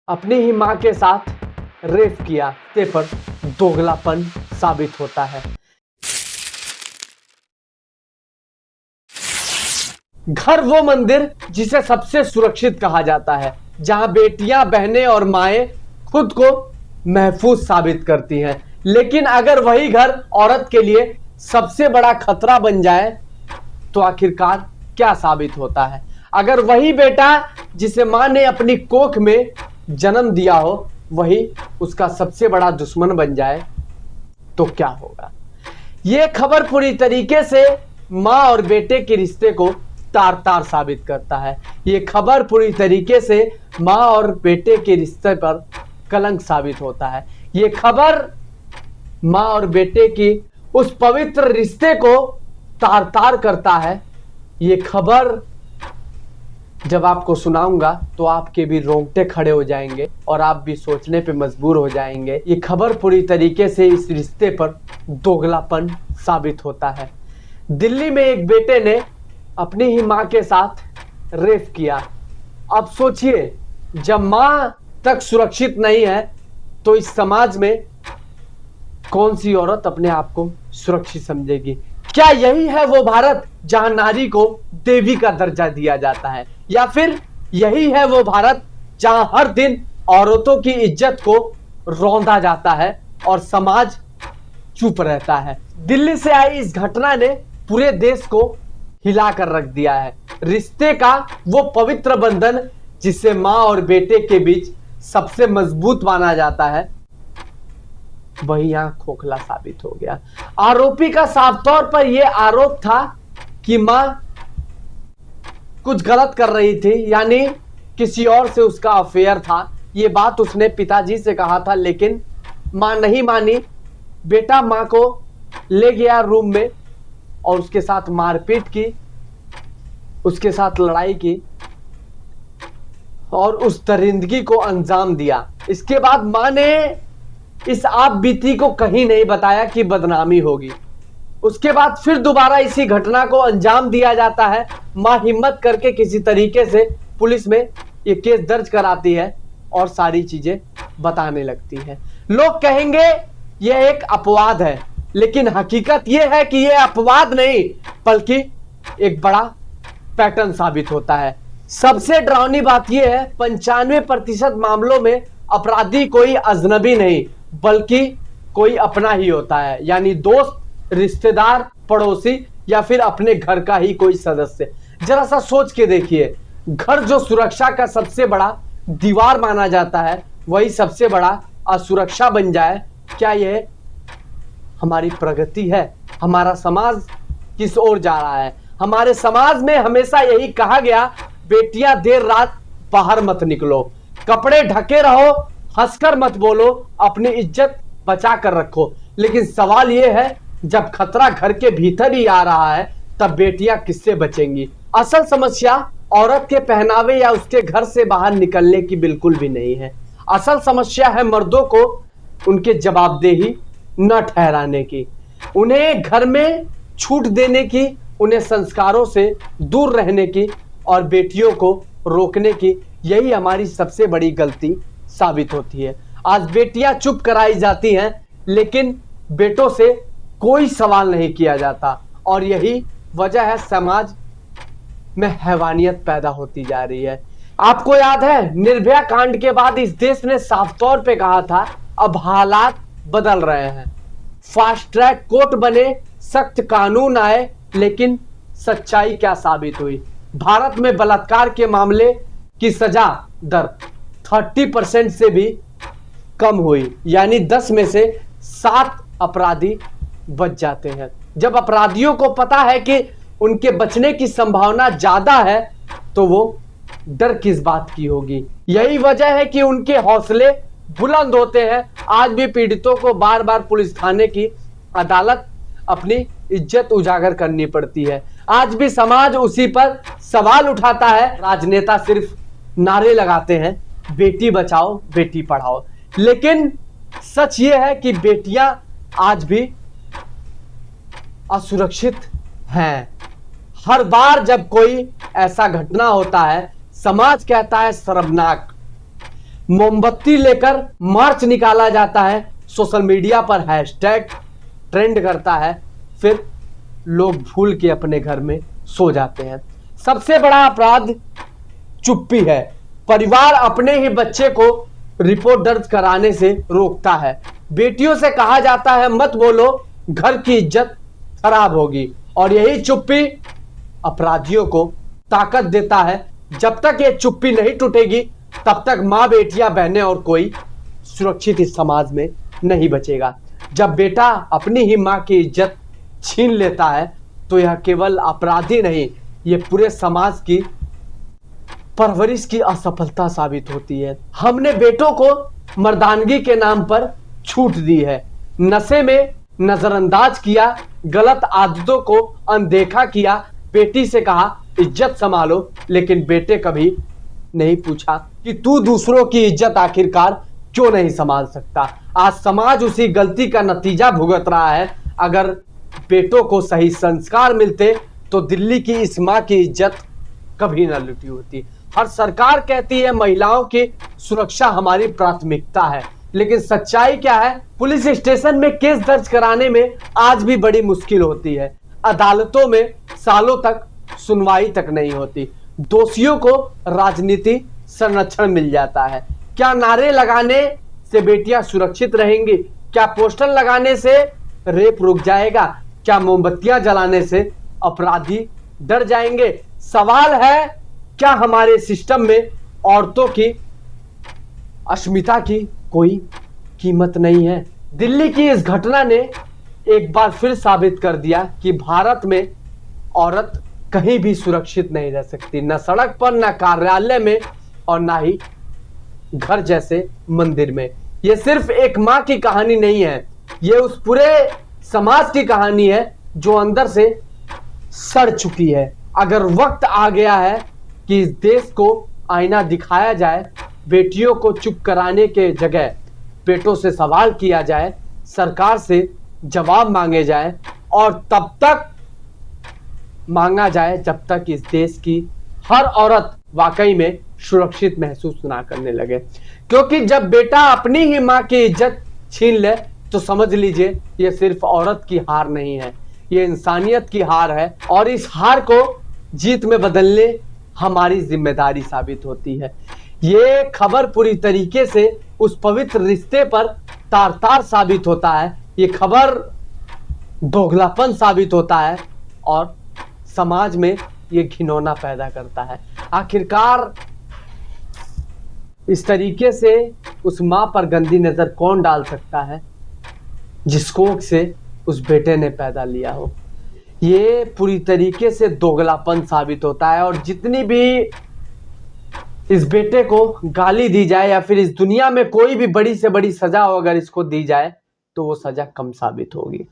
अपनी ही मां के साथ रेप किया ते पर दोगलापन साबित होता है। घर वो मंदिर जिसे सबसे सुरक्षित कहा जाता है, जहां बेटियां, बहनें और माएं खुद को महफूज साबित करती हैं। लेकिन अगर वही घर औरत के लिए सबसे बड़ा खतरा बन जाए तो आखिरकार क्या साबित होता है? अगर वही बेटा जिसे मां ने अपनी कोख में जन्म दिया हो, वही उसका सबसे बड़ा दुश्मन बन जाए तो क्या होगा? यह खबर पूरी तरीके से मां और बेटे के रिश्ते को तार तार साबित करता है। यह खबर पूरी तरीके से मां और बेटे के रिश्ते पर कलंक साबित होता है। यह खबर मां और बेटे की उस पवित्र रिश्ते को तार तार करता है। यह खबर जब आपको सुनाऊंगा तो आपके भी रोंगटे खड़े हो जाएंगे और आप भी सोचने पे मजबूर हो जाएंगे। ये खबर पूरी तरीके से इस रिश्ते पर दोगलापन साबित होता है। दिल्ली में एक बेटे ने अपनी ही मां के साथ रेप किया। अब सोचिए, जब मां तक सुरक्षित नहीं है तो इस समाज में कौन सी औरत अपने आप को सुरक्षित समझेगी? क्या यही है वो भारत जहां नारी को देवी का दर्जा दिया जाता है? या फिर यही है वो भारत जहां हर दिन औरतों की इज्जत को रौंदा जाता है और समाज चुप रहता है? दिल्ली से आई इस घटना ने पूरे देश को हिलाकर रख दिया है। रिश्ते का वो पवित्र बंधन जिसे मां और बेटे के बीच सबसे मजबूत माना जाता है, वही यहां खोखला साबित हो गया। आरोपी का साफ तौर पर यह आरोप था कि मां कुछ गलत कर रही थी, यानी किसी और से उसका अफेयर था। यह बात उसने पिताजी से कहा था, लेकिन मां नहीं मानी। बेटा मां को ले गया रूम में और उसके साथ मारपीट की, उसके साथ लड़ाई की और उस दरिंदगी को अंजाम दिया। इसके बाद मां ने इस आप बीती को कहीं नहीं बताया कि बदनामी होगी। उसके बाद फिर दोबारा इसी घटना को अंजाम दिया जाता है। मां हिम्मत करके किसी तरीके से पुलिस में ये केस दर्ज कराती है और सारी चीजें बताने लगती है। लोग कहेंगे यह एक अपवाद है, लेकिन हकीकत यह है कि यह अपवाद नहीं बल्कि एक बड़ा पैटर्न साबित होता है। सबसे डरावनी बात यह है, 95% मामलों में अपराधी कोई अजनबी नहीं बल्कि कोई अपना ही होता है, यानी दोस्त, रिश्तेदार, पड़ोसी या फिर अपने घर का ही कोई सदस्य। जरा सा सोच के देखिए, घर जो सुरक्षा का सबसे बड़ा दीवार माना जाता है, वही सबसे बड़ा असुरक्षा बन जाए। क्या यह हमारी प्रगति है? हमारा समाज किस ओर जा रहा है? हमारे समाज में हमेशा यही कहा गया, बेटियां देर रात बाहर मत निकलो, कपड़े ढके रहो, हंसकर मत बोलो, अपनी इज्जत बचा कर रखो। लेकिन सवाल यह है, जब खतरा घर के भीतर ही आ रहा है तब बेटियां किससे बचेंगी? असल समस्या औरत के पहनावे या उसके घर से बाहर निकलने की बिल्कुल भी नहीं है। असल समस्या है मर्दों को उनके जवाबदेही न ठहराने की, उन्हें घर में छूट देने की, उन्हें संस्कारों से दूर रहने की और बेटियों को रोकने की। यही हमारी सबसे बड़ी गलती साबित होती है। आज बेटियां चुप कराई जाती हैं, लेकिन बेटों से कोई सवाल नहीं किया जाता और यही वजह है समाज में हैवानियत पैदा होती जा रही है। आपको याद है, निर्भया कांड के बाद इस देश ने साफ तौर पे कहा था अब हालात बदल रहे हैं, फास्ट ट्रैक कोर्ट बने, सख्त कानून आए, लेकिन सच्चाई क्या साबित हुई? भारत में बलात्कार के मामले की सजा दर 30% से भी कम हुई, यानी 10 में से 7 अपराधी बच जाते हैं। जब अपराधियों को पता है कि उनके बचने की संभावना ज्यादा है तो वो डर किस बात की होगी? यही वजह है कि उनके हौसले बुलंद होते हैं। आज भी पीड़ितों को बार बार पुलिस थाने की अदालत अपनी इज्जत उजागर करनी पड़ती है। आज भी समाज उसी पर सवाल उठाता है। राजनेता सिर्फ नारे लगाते हैं, बेटी बचाओ, बेटी पढ़ाओ, लेकिन सच ये है कि बेटियां आज भी असुरक्षित हैं। हर बार जब कोई ऐसा घटना होता है, समाज कहता है शर्मनाक, मोमबत्ती लेकर मार्च निकाला जाता है, सोशल मीडिया पर हैशटैग ट्रेंड करता है, फिर लोग भूल के अपने घर में सो जाते हैं। सबसे बड़ा अपराध चुप्पी है। परिवार अपने ही बच्चे को रिपोर्ट दर्ज कराने से रोकता है। बेटियों से कहा जाता है मत बोलो, घर की इज्जत खराब होगी, और यही चुप्पी अपराधियों को ताकत देता है। जब तक ये चुप्पी नहीं टूटेगी तब तक माँ, बेटियां, बहनें और कोई सुरक्षित इस समाज में नहीं बचेगा। जब बेटा अपनी ही माँ की इज्जत छीन लेता है तो यह केवल अपराधी नहीं, ये पूरे समाज की परवरिश की असफलता साबित होती है। हमने बेटों को मर्दानगी के नाम पर छूट दी है, नशे में नजरअंदाज किया, गलत आदतों को अनदेखा किया। बेटी से कहा इज्जत संभालो, लेकिन बेटे कभी नहीं पूछा कि तू दूसरों की इज्जत आखिरकार क्यों नहीं संभाल सकता। आज समाज उसी गलती का नतीजा भुगत रहा है। अगर बेटों को सही संस्कार मिलते तो दिल्ली की इस माँ की इज्जत कभी न लुटी होती। हर सरकार कहती है महिलाओं की सुरक्षा हमारी प्राथमिकता है, लेकिन सच्चाई क्या है? पुलिस स्टेशन में केस दर्ज कराने में आज भी बड़ी मुश्किल होती है। अदालतों में सालों तक सुनवाई तक नहीं होती। दोषियों को राजनीति संरक्षण मिल जाता है। क्या नारे लगाने से बेटियां सुरक्षित रहेंगी? क्या पोस्टर लगाने से रेप रुक जाएगा? क्या मोमबत्तियां जलाने से अपराधी डर जाएंगे? सवाल है, क्या हमारे सिस्टम में औरतों की अस्मिता की कोई कीमत नहीं है? दिल्ली की इस घटना ने एक बार फिर साबित कर दिया कि भारत में औरत कहीं भी सुरक्षित नहीं रह सकती, न सड़क पर, न कार्यालय में, और ना ही घर जैसे मंदिर में। यह सिर्फ एक माँ की कहानी नहीं है, यह उस पूरे समाज की कहानी है जो अंदर से सड़ चुकी है। अगर वक्त आ गया है कि इस देश को आईना दिखाया जाए, बेटियों को चुप कराने के जगह बेटों से सवाल किया जाए, सरकार से जवाब मांगे जाए, और तब तक मांगा जाए जब तक इस देश की हर औरत वाकई में सुरक्षित महसूस ना करने लगे। क्योंकि जब बेटा अपनी ही माँ की इज्जत छीन ले तो समझ लीजिए ये सिर्फ औरत की हार नहीं है, ये इंसानियत की हार है, और इस हार को जीत में बदलने हमारी जिम्मेदारी साबित होती है। ये खबर पूरी तरीके से उस पवित्र रिश्ते पर तार तार साबित होता है। ये खबर दोगलापन साबित होता है और समाज में ये घिनौना पैदा करता है। आखिरकार इस तरीके से उस माँ पर गंदी नजर कौन डाल सकता है जिस कोख से उस बेटे ने पैदा लिया हो? ये पूरी तरीके से दोगलापन साबित होता है, और जितनी भी इस बेटे को गाली दी जाए या फिर इस दुनिया में कोई भी बड़ी से बड़ी सजा हो अगर इसको दी जाए तो वो सजा कम साबित होगी।